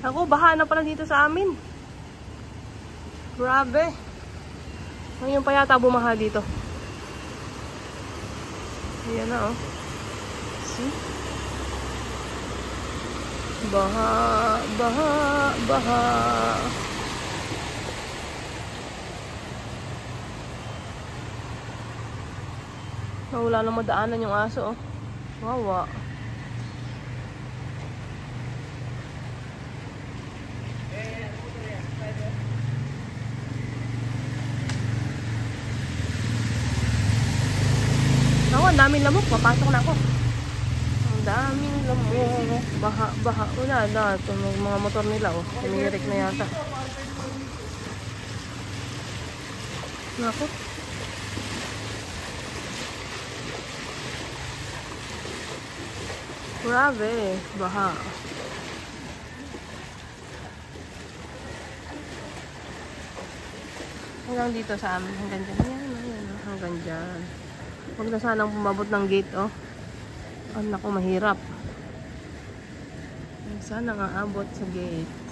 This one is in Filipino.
Ako, baha na pala dito sa amin. Grabe. Ngayon pa yata bumaha dito. Ayan na, oh. See? Baha, baha, baha. Wala nang madaanan yung aso, oh. Wawa. Ako, ang daming lamok. Papasok na ako. Ang daming lamok. Baha, baha. Wala na. Ito mga motor nila, oh. Sinirik na yata. Nako. Grabe. Baha. Hanggang dito sa amin. Hanggang dyan. Ayan. Hanggang dyan. Huwag na sanang pumabot ng gate, oh. Naku, mahirap. Sana nga abot sa gate.